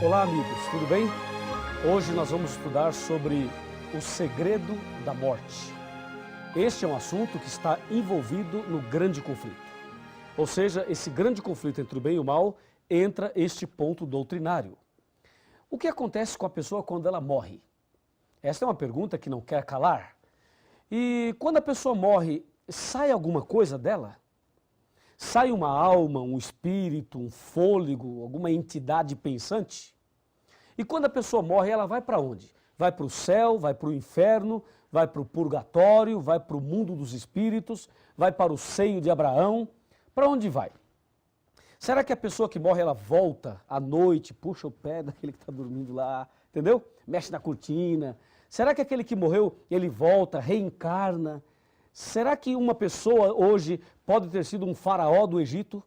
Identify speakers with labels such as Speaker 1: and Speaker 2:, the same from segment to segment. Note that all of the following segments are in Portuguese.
Speaker 1: Olá, amigos, tudo bem? Hoje nós vamos estudar sobre o segredo da morte. Este é um assunto que está envolvido no grande conflito. Ou seja, esse grande conflito entre o bem e o mal entra este ponto doutrinário. O que acontece com a pessoa quando ela morre? Esta é uma pergunta que não quer calar. E quando a pessoa morre, sai alguma coisa dela? Sai uma alma, um espírito, um fôlego, alguma entidade pensante? E quando a pessoa morre, ela vai para onde? Vai para o céu, vai para o inferno, vai para o purgatório, vai para o mundo dos espíritos, vai para o seio de Abraão. Para onde vai? Será que a pessoa que morre, ela volta à noite, puxa o pé daquele que está dormindo lá, entendeu? Mexe na cortina. Será que aquele que morreu, ele volta, reencarna? Será que uma pessoa hoje pode ter sido um faraó do Egito?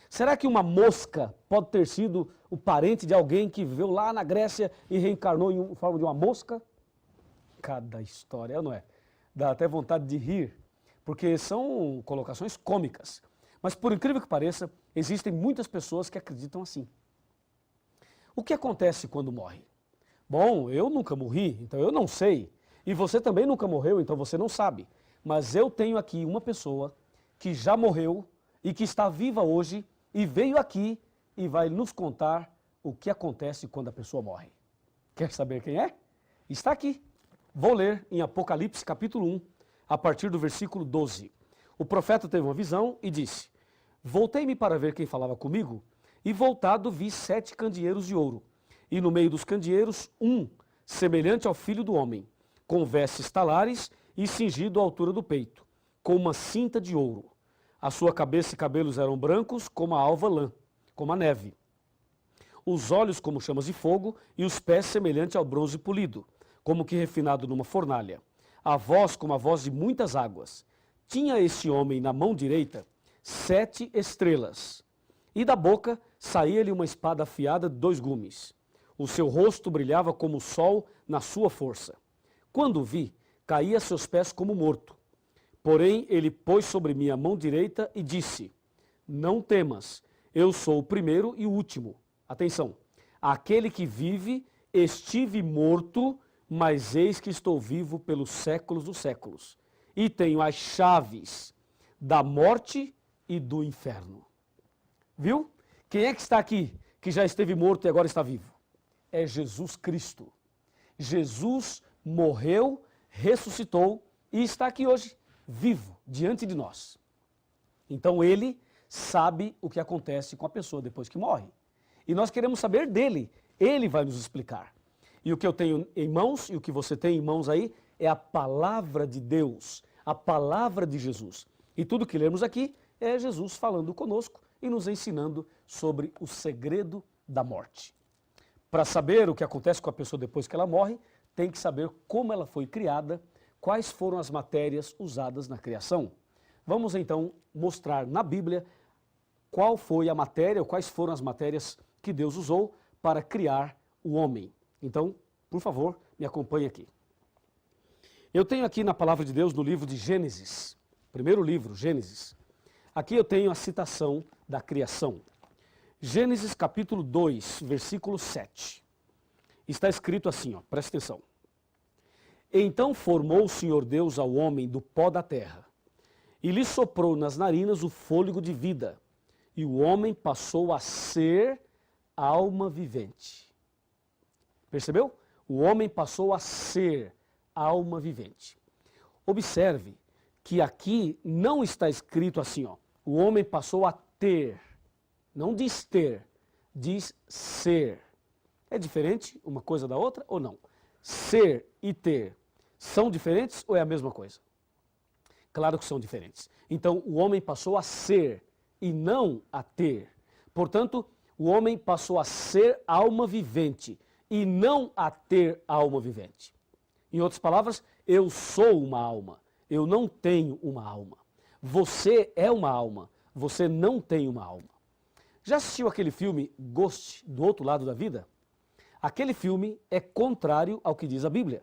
Speaker 1: Será que uma mosca pode ter sido o parente de alguém que viveu lá na Grécia e reencarnou em forma de uma mosca? Cada história, não é? Dá até vontade de rir, porque são colocações cômicas. Mas por incrível que pareça, existem muitas pessoas que acreditam assim. O que acontece quando morre? Bom, eu nunca morri, então eu não sei. E você também nunca morreu, então você não sabe. Mas eu tenho aqui uma pessoa que já morreu e que está viva hoje e veio aqui e vai nos contar o que acontece quando a pessoa morre. Quer saber quem é? Está aqui. Vou ler em Apocalipse capítulo 1, a partir do versículo 12. O profeta teve uma visão e disse: Voltei-me para ver quem falava comigo, e voltado vi 7 candeeiros de ouro, e no meio dos candeeiros semelhante ao filho do homem, com vestes talares e cingido à altura do peito, com uma cinta de ouro. A sua cabeça e cabelos eram brancos como a alva lã, como a neve. Os olhos como chamas de fogo e os pés semelhante ao bronze polido, como que refinado numa fornalha. A voz como a voz de muitas águas. Tinha este homem na mão direita 7 estrelas, e da boca saía-lhe uma espada afiada de 2 gumes. O seu rosto brilhava como o sol na sua força. Quando o vi, caí a seus pés como morto. Porém, ele pôs sobre mim a mão direita e disse: Não temas, eu sou o primeiro e o último. Atenção, aquele que vive, estive morto, mas eis que estou vivo pelos séculos dos séculos. E tenho as chaves da morte e do inferno. Viu? Quem é que está aqui, que já esteve morto e agora está vivo? É Jesus Cristo. Jesus morreu, ressuscitou e está aqui hoje, vivo, diante de nós. Então ele sabe o que acontece com a pessoa depois que morre. E nós queremos saber dele, ele vai nos explicar. E o que eu tenho em mãos e o que você tem em mãos aí é a palavra de Deus, a palavra de Jesus. E tudo que lemos aqui é Jesus falando conosco e nos ensinando sobre o segredo da morte. Para saber o que acontece com a pessoa depois que ela morre, tem que saber como ela foi criada, quais foram as matérias usadas na criação. Vamos então mostrar na Bíblia qual foi a matéria, ou quais foram as matérias que Deus usou para criar o homem. Então, por favor, me acompanhe aqui. Eu tenho aqui na palavra de Deus, no livro de Gênesis, primeiro livro, Gênesis. Aqui eu tenho a citação da criação. Gênesis capítulo 2, versículo 7. Está escrito assim, presta atenção. Então formou o Senhor Deus ao homem do pó da terra, e lhe soprou nas narinas o fôlego de vida, e o homem passou a ser alma vivente. Percebeu? O homem passou a ser alma vivente. Observe que aqui não está escrito assim, o homem passou a ter. Não diz ter, diz ser. É diferente uma coisa da outra ou não? Ser e ter são diferentes ou é a mesma coisa? Claro que são diferentes. Então, o homem passou a ser e não a ter. Portanto, o homem passou a ser alma vivente e não a ter alma vivente. Em outras palavras, eu sou uma alma, eu não tenho uma alma. Você é uma alma, você não tem uma alma. Já assistiu aquele filme Ghost, do Outro Lado da Vida? Aquele filme é contrário ao que diz a Bíblia,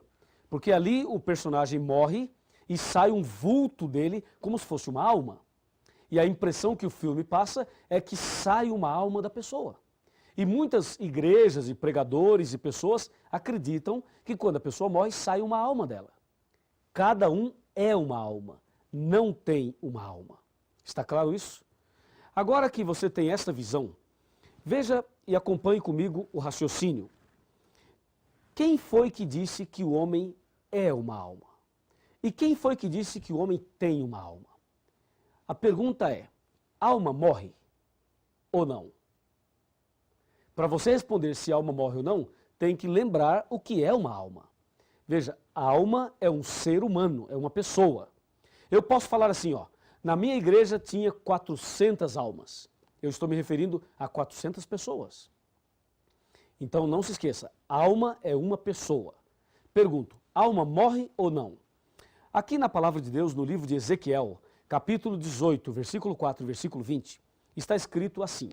Speaker 1: porque ali o personagem morre e sai um vulto dele como se fosse uma alma. E a impressão que o filme passa é que sai uma alma da pessoa. E muitas igrejas e pregadores e pessoas acreditam que quando a pessoa morre, sai uma alma dela. Cada um é uma alma, não tem uma alma. Está claro isso? Agora que você tem esta visão, veja e acompanhe comigo o raciocínio. Quem foi que disse que o homem é uma alma? E quem foi que disse que o homem tem uma alma? A pergunta é, alma morre ou não? Para você responder se a alma morre ou não, tem que lembrar o que é uma alma. Veja, a alma é um ser humano, é uma pessoa. Eu posso falar assim, ó, na minha igreja tinha 400 almas. Eu estou me referindo a 400 pessoas. Então não se esqueça, alma é uma pessoa. Pergunto, alma morre ou não? Aqui na palavra de Deus, no livro de Ezequiel, capítulo 18, versículo 4 e versículo 20, está escrito assim.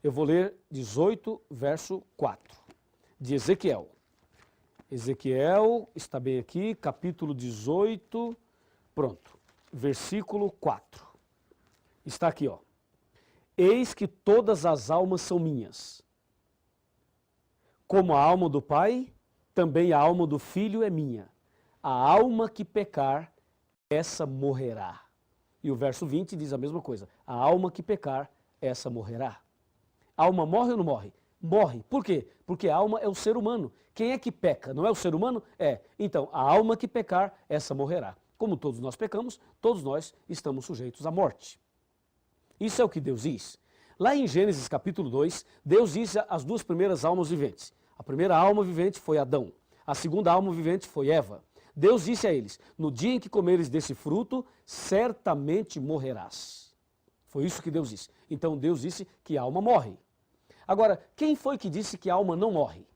Speaker 1: Eu vou ler 18, verso 4, de Ezequiel. Ezequiel, está bem aqui, capítulo 18, pronto, versículo 4. Está aqui, ó. Eis que todas as almas são minhas. Como a alma do Pai, também a alma do Filho é minha. A alma que pecar, essa morrerá. E o verso 20 diz a mesma coisa. A alma que pecar, essa morrerá. A alma morre ou não morre? Morre. Por quê? Porque a alma é o ser humano. Quem é que peca? Não é o ser humano? É. Então, a alma que pecar, essa morrerá. Como todos nós pecamos, todos nós estamos sujeitos à morte. Isso é o que Deus diz. Lá em Gênesis capítulo 2, Deus diz as duas primeiras almas viventes. A primeira alma vivente foi Adão. A segunda alma vivente foi Eva. Deus disse a eles, no dia em que comeres desse fruto, certamente morrerás. Foi isso que Deus disse. Então Deus disse que a alma morre. Agora, quem foi que disse que a alma não morre?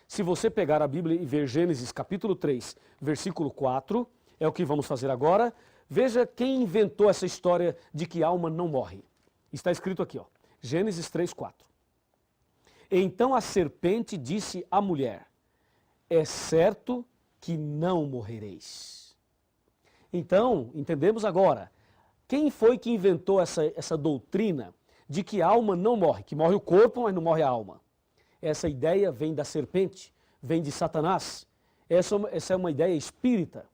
Speaker 1: Se você pegar a Bíblia e ver Gênesis capítulo 3, versículo 4, é o que vamos fazer agora, veja quem inventou essa história de que a alma não morre. Está escrito aqui, ó, Gênesis 3, 4. Então a serpente disse à mulher, é certo que não morrereis. Então, entendemos agora, quem foi que inventou essa doutrina de que a alma não morre, que morre o corpo, mas não morre a alma? Essa ideia vem da serpente, vem de Satanás. Essa é uma ideia espírita,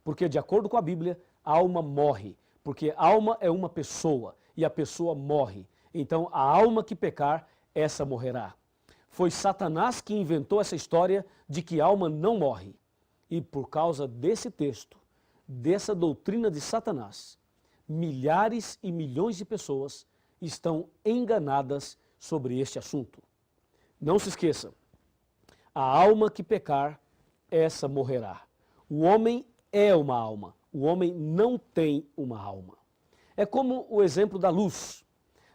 Speaker 1: porque de acordo com a Bíblia, a alma morre, porque a alma é uma pessoa e a pessoa morre. Então a alma que pecar, essa morrerá. Foi Satanás que inventou essa história de que a alma não morre. E por causa desse texto, dessa doutrina de Satanás, milhares e milhões de pessoas estão enganadas sobre este assunto. Não se esqueça, a alma que pecar, essa morrerá. O homem é uma alma, o homem não tem uma alma. É como o exemplo da luz.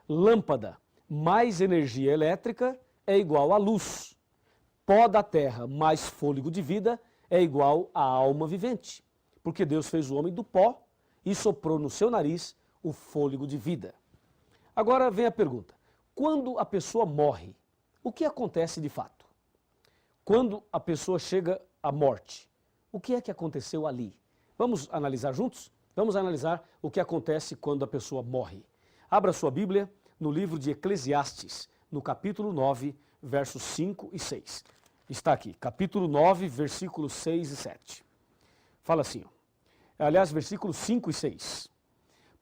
Speaker 1: Lâmpada mais energia elétrica é igual a luz. Pó da terra mais fôlego de vida é igual a alma vivente. Porque Deus fez o homem do pó e soprou no seu nariz o fôlego de vida. Agora vem a pergunta, quando a pessoa morre, o que acontece de fato? Quando a pessoa chega à morte, o que é que aconteceu ali? Vamos analisar juntos? Vamos analisar o que acontece quando a pessoa morre. Abra sua Bíblia no livro de Eclesiastes, no capítulo 9, versos 5 e 6. Está aqui, capítulo 9, versículos 6 e 7. Fala assim, ó. Aliás, versículos 5 e 6.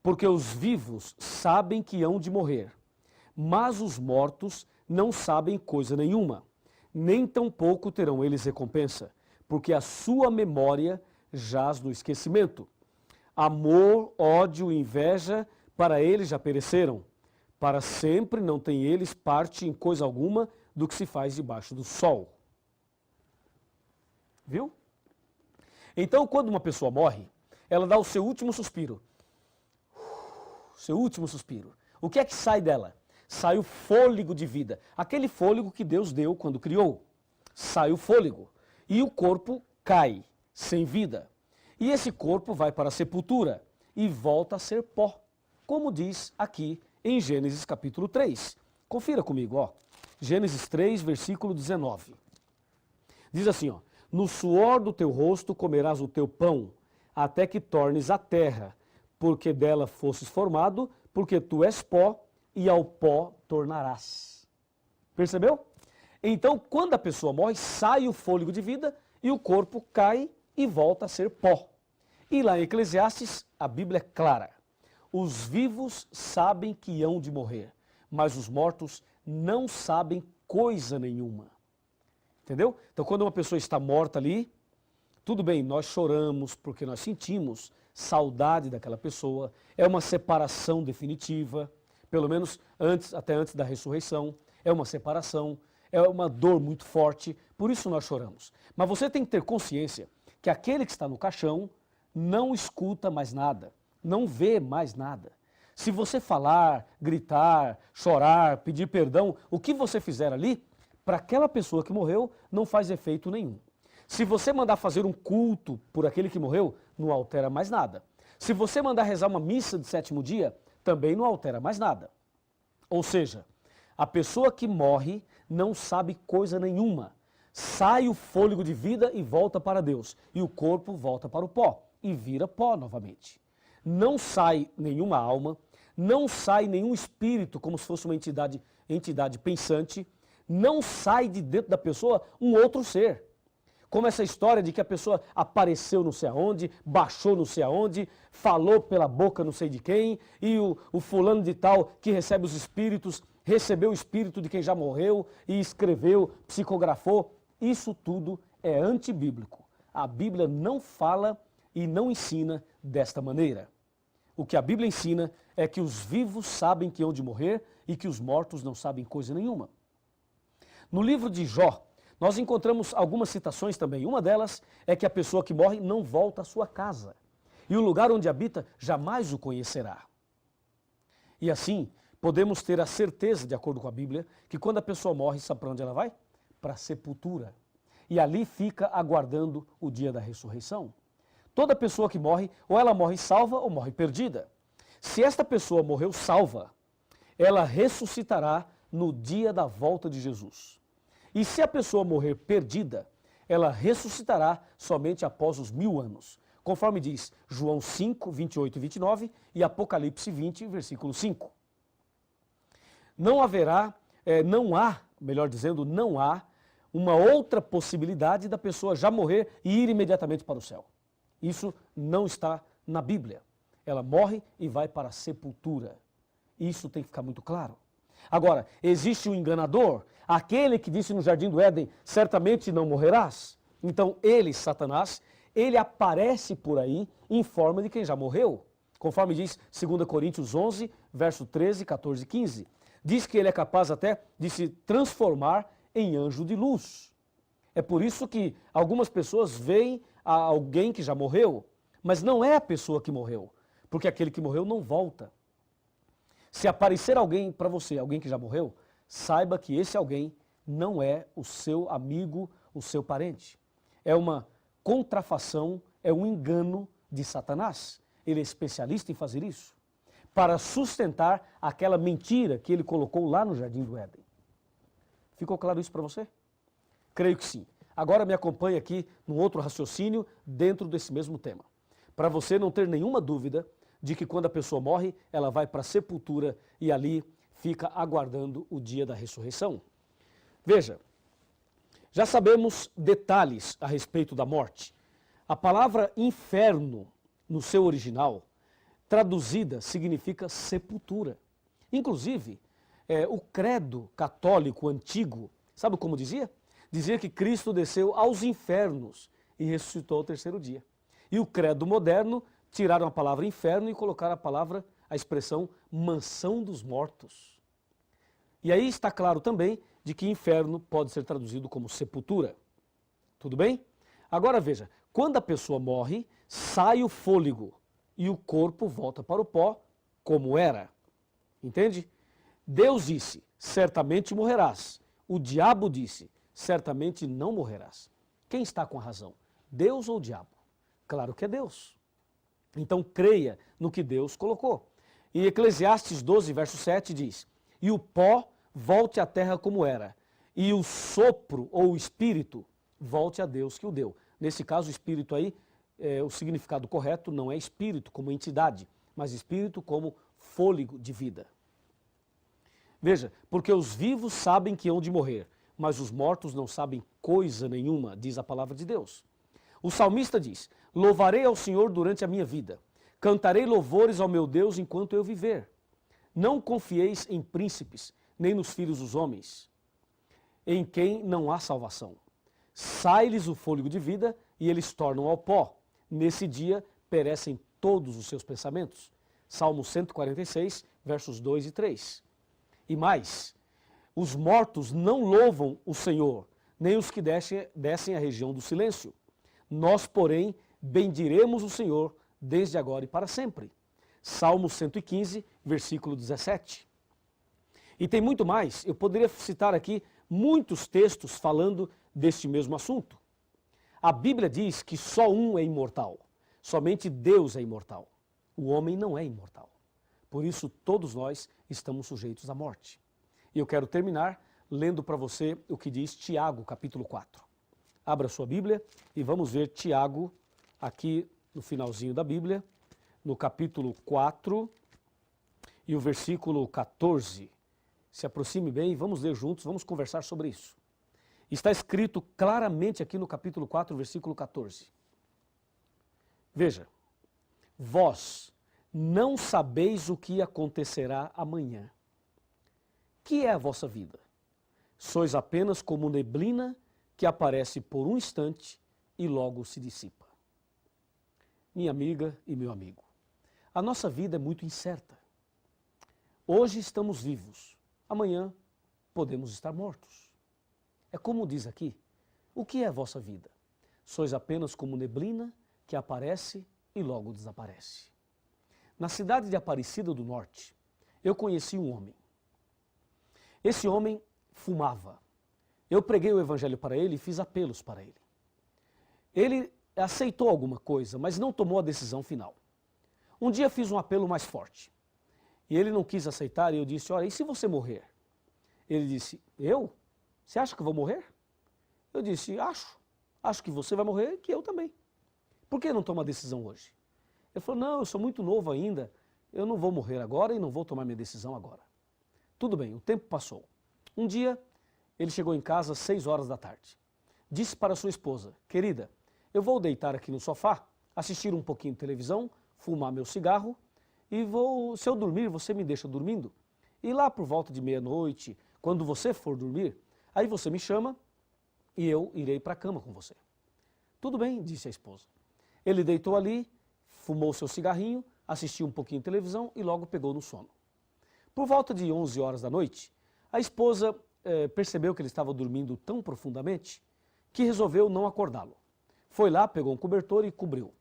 Speaker 1: Porque os vivos sabem que hão de morrer, mas os mortos não sabem coisa nenhuma, nem tampouco terão eles recompensa, porque a sua memória jaz no esquecimento. Amor, ódio e inveja, para eles já pereceram. Para sempre não têm eles parte em coisa alguma do que se faz debaixo do sol. Viu? Então, quando uma pessoa morre, ela dá o seu último suspiro. Seu último suspiro. O que é que sai dela? Sai o fôlego de vida. Aquele fôlego que Deus deu quando criou. Sai o fôlego. E o corpo cai, sem vida. E esse corpo vai para a sepultura e volta a ser pó. Como diz aqui em Gênesis capítulo 3. Confira comigo, ó. Gênesis 3, versículo 19. Diz assim, ó. No suor do teu rosto comerás o teu pão, até que tornes a terra, porque dela fosses formado, porque tu és pó, e ao pó tornarás. Percebeu? Então, quando a pessoa morre, sai o fôlego de vida e o corpo cai e volta a ser pó. E lá em Eclesiastes, a Bíblia é clara. Os vivos sabem que hão de morrer, mas os mortos não sabem coisa nenhuma. Entendeu? Então, quando uma pessoa está morta ali, tudo bem, nós choramos porque nós sentimos saudade daquela pessoa, é uma separação definitiva, pelo menos até antes da ressurreição, é uma separação, é uma dor muito forte, por isso nós choramos. Mas você tem que ter consciência que aquele que está no caixão não escuta mais nada, não vê mais nada. Se você falar, gritar, chorar, pedir perdão, o que você fizer ali, para aquela pessoa que morreu, não faz efeito nenhum. Se você mandar fazer um culto por aquele que morreu, não altera mais nada. Se você mandar rezar uma missa de sétimo dia, também não altera mais nada. Ou seja, a pessoa que morre não sabe coisa nenhuma. Sai o fôlego de vida e volta para Deus. E o corpo volta para o pó e vira pó novamente. Não sai nenhuma alma, não sai nenhum espírito, como se fosse uma entidade pensante, não sai de dentro da pessoa um outro ser. Como essa história de que a pessoa apareceu não sei aonde, baixou não sei aonde, falou pela boca não sei de quem, e o fulano de tal que recebe os espíritos, recebeu o espírito de quem já morreu e escreveu, psicografou. Isso tudo é antibíblico. A Bíblia não fala e não ensina desta maneira. O que a Bíblia ensina é que os vivos sabem que hão de morrer e que os mortos não sabem coisa nenhuma. No livro de Jó, nós encontramos algumas citações também. Uma delas é que a pessoa que morre não volta à sua casa. E o lugar onde habita jamais o conhecerá. E assim, podemos ter a certeza, de acordo com a Bíblia, que quando a pessoa morre, sabe para onde ela vai? Para a sepultura. E ali fica aguardando o dia da ressurreição. Toda pessoa que morre, ou ela morre salva ou morre perdida. Se esta pessoa morreu salva, ela ressuscitará no dia da volta de Jesus. E se a pessoa morrer perdida, ela ressuscitará somente após os 1000 anos, conforme diz João 5, 28 e 29 e Apocalipse 20, versículo 5. Não há uma outra possibilidade da pessoa já morrer e ir imediatamente para o céu. Isso não está na Bíblia. Ela morre e vai para a sepultura. Isso tem que ficar muito claro. Agora, existe um enganador, aquele que disse no Jardim do Éden, certamente não morrerás. Então ele, Satanás, ele aparece por aí em forma de quem já morreu. Conforme diz 2 Coríntios 11, verso 13, 14 e 15. Diz que ele é capaz até de se transformar em anjo de luz. É por isso que algumas pessoas veem a alguém que já morreu, mas não é a pessoa que morreu, porque aquele que morreu não volta. Se aparecer alguém para você, alguém que já morreu, saiba que esse alguém não é o seu amigo, o seu parente. É uma contrafação, é um engano de Satanás. Ele é especialista em fazer isso, para sustentar aquela mentira que ele colocou lá no Jardim do Éden. Ficou claro isso para você? Creio que sim. Agora me acompanhe aqui num outro raciocínio dentro desse mesmo tema. Para você não ter nenhuma dúvida de que quando a pessoa morre, ela vai para a sepultura e ali fica aguardando o dia da ressurreição. Veja, já sabemos detalhes a respeito da morte. A palavra inferno, no seu original, traduzida, significa sepultura. Inclusive, o credo católico antigo, sabe como dizia? Dizia que Cristo desceu aos infernos e ressuscitou ao terceiro dia. E o credo moderno tiraram a palavra inferno e colocaram a expressão mansão dos mortos. E aí está claro também de que inferno pode ser traduzido como sepultura. Tudo bem? Agora veja, quando a pessoa morre, sai o fôlego e o corpo volta para o pó como era. Entende? Deus disse, certamente morrerás. O diabo disse, certamente não morrerás. Quem está com a razão? Deus ou o diabo? Claro que é Deus. Então creia no que Deus colocou. E Eclesiastes 12, verso 7 diz, e o pó volte à terra como era, e o sopro ou o espírito volte a Deus que o deu. Nesse caso, o espírito aí, o significado correto não é espírito como entidade, mas espírito como fôlego de vida. Veja, porque os vivos sabem que hão de morrer, mas os mortos não sabem coisa nenhuma, diz a palavra de Deus. O salmista diz: louvarei ao Senhor durante a minha vida, cantarei louvores ao meu Deus enquanto eu viver. Não confieis em príncipes, nem nos filhos dos homens, em quem não há salvação. Sai-lhes o fôlego de vida e eles tornam ao pó. Nesse dia perecem todos os seus pensamentos. Salmo 146, versos 2 e 3. E mais, os mortos não louvam o Senhor, nem os que descem à região do silêncio. Nós, porém, bendiremos o Senhor desde agora e para sempre. Salmo 115, versículo 17. E tem muito mais, eu poderia citar aqui muitos textos falando deste mesmo assunto. A Bíblia diz que só um é imortal, somente Deus é imortal. O homem não é imortal. Por isso, todos nós estamos sujeitos à morte. E eu quero terminar lendo para você o que diz Tiago, capítulo 4. Abra sua Bíblia e vamos ver Tiago, aqui no finalzinho da Bíblia, no capítulo 4 e o versículo 14. Se aproxime bem e vamos ler juntos, vamos conversar sobre isso. Está escrito claramente aqui no capítulo 4, versículo 14. Veja, vós não sabeis o que acontecerá amanhã. Que é a vossa vida? Sois apenas como neblina que aparece por um instante e logo se dissipa. Minha amiga e meu amigo, a nossa vida é muito incerta. Hoje estamos vivos, amanhã podemos estar mortos. É como diz aqui, o que é a vossa vida? Sois apenas como neblina que aparece e logo desaparece. Na cidade de Aparecida do Norte, eu conheci um homem. Esse homem fumava. Eu preguei o evangelho para ele e fiz apelos para ele. Ele aceitou alguma coisa, mas não tomou a decisão final. Um dia fiz um apelo mais forte. E ele não quis aceitar e eu disse, olha, e se você morrer? Ele disse, eu? Você acha que eu vou morrer? Eu disse, acho. Acho que você vai morrer e que eu também. Por que não toma a decisão hoje? Ele falou, não, eu sou muito novo ainda, eu não vou morrer agora e não vou tomar minha decisão agora. Tudo bem, o tempo passou. Um dia, ele chegou em casa às 6 horas da tarde. Disse para sua esposa, querida, eu vou deitar aqui no sofá, assistir um pouquinho de televisão, fumar meu cigarro e se eu dormir, você me deixa dormindo. E lá por volta de meia-noite, quando você for dormir, aí você me chama e eu irei para a cama com você. Tudo bem, disse a esposa. Ele deitou ali, fumou seu cigarrinho, assistiu um pouquinho de televisão e logo pegou no sono. Por volta de 11 horas da noite, a esposa percebeu que ele estava dormindo tão profundamente que resolveu não acordá-lo. Foi lá, pegou um cobertor e cobriu.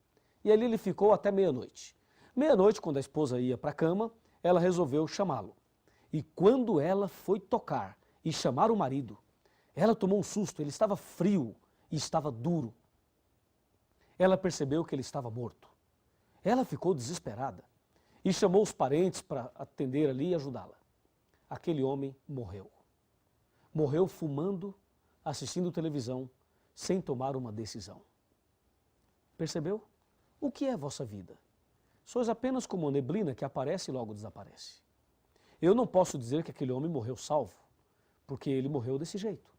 Speaker 1: E ali ele ficou até meia-noite. Meia-noite, quando a esposa ia para a cama, ela resolveu chamá-lo. E quando ela foi tocar e chamar o marido, ela tomou um susto, ele estava frio e estava duro. Ela percebeu que ele estava morto. Ela ficou desesperada e chamou os parentes para atender ali e ajudá-la. Aquele homem morreu. Morreu fumando, assistindo televisão, sem tomar uma decisão. Percebeu? O que é a vossa vida? Sois apenas como uma neblina que aparece e logo desaparece. Eu não posso dizer que aquele homem morreu salvo, porque ele morreu desse jeito.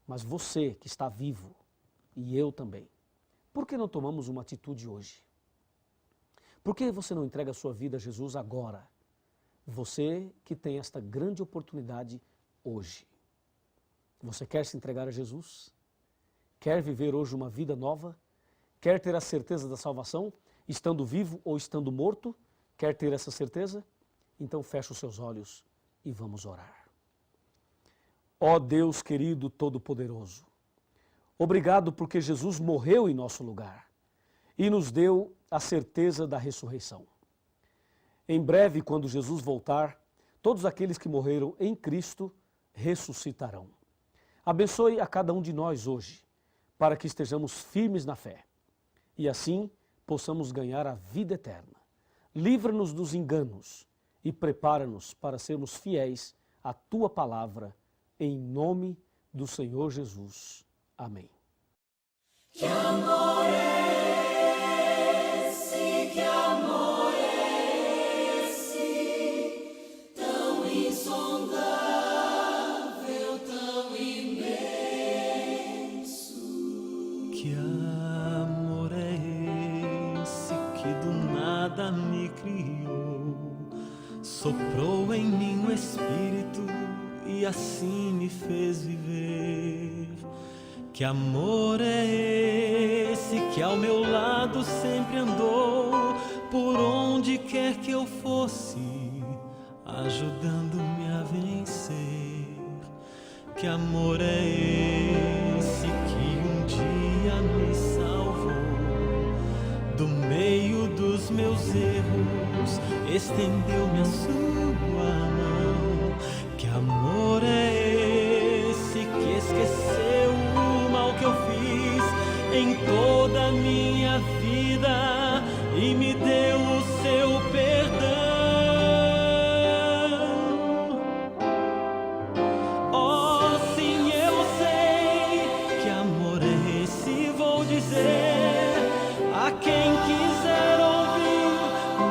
Speaker 1: Mas você que está vivo, e eu também, por que não tomamos uma atitude hoje? Por que você não entrega a sua vida a Jesus agora? Você que tem esta grande oportunidade hoje. Você quer se entregar a Jesus? Quer viver hoje uma vida nova? Quer ter a certeza da salvação, estando vivo ou estando morto? Quer ter essa certeza? Então feche os seus olhos e vamos orar. Ó Deus querido Todo-Poderoso, obrigado porque Jesus morreu em nosso lugar e nos deu a certeza da ressurreição. Em breve, quando Jesus voltar, todos aqueles que morreram em Cristo ressuscitarão. Abençoe a cada um de nós hoje, para que estejamos firmes na fé e assim possamos ganhar a vida eterna. Livra-nos dos enganos e prepara-nos para sermos fiéis à Tua palavra, em nome do Senhor Jesus. Amém.
Speaker 2: Que amor é esse, que amor é esse, tão insondável.
Speaker 3: soprou em mim o Espírito e assim me fez viver. Que amor é esse que ao meu lado sempre andou, por onde quer que eu fosse, ajudando-me a vencer. Que amor é esse que um dia me salvou do meio dos meus erros, estendeu-me a sua mão. Que amor é esse que esqueceu o mal que eu fiz em toda a minha vida e me deu o seu perdão? Oh, sim, eu sei que amor é esse, vou dizer a quem quiser ouvir.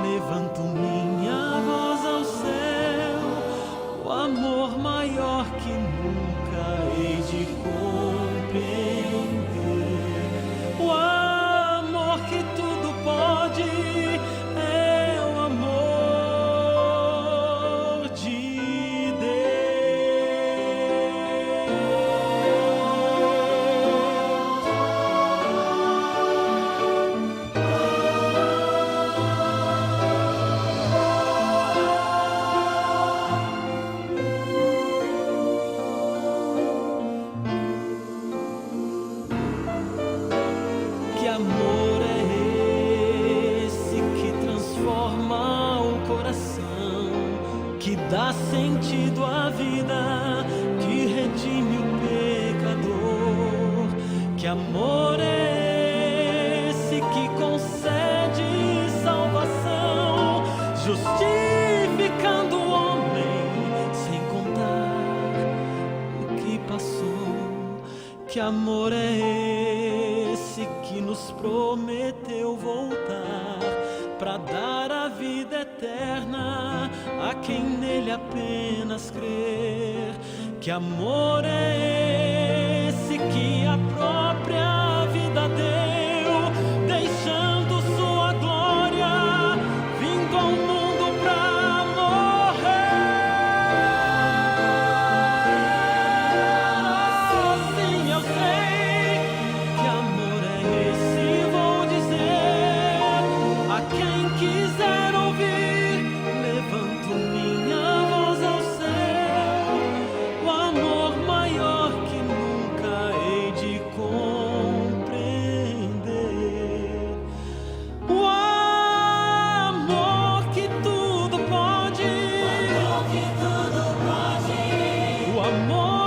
Speaker 3: Levanto minha voz ao céu, o amor maior que nunca hei de compreender. O amor que tudo pode é o amor de Deus. Que amor é esse que transforma o coração, que dá sentido à vida, que redime o pecador? Que amor é esse que concede salvação, justificando o homem sem contar o que passou? Que amor é esse que nos prometeu voltar para dar a vida eterna a quem nele apenas crer? Que amor é esse que a própria vida deu, deixando sua glória, vindo ao mundo pra morrer? Sim, eu sei que amor é esse, vou dizer a quem quiser ouvir. Levanto minha voz ao céu, o amor maior que nunca hei de compreender. O amor que tudo pode, o amor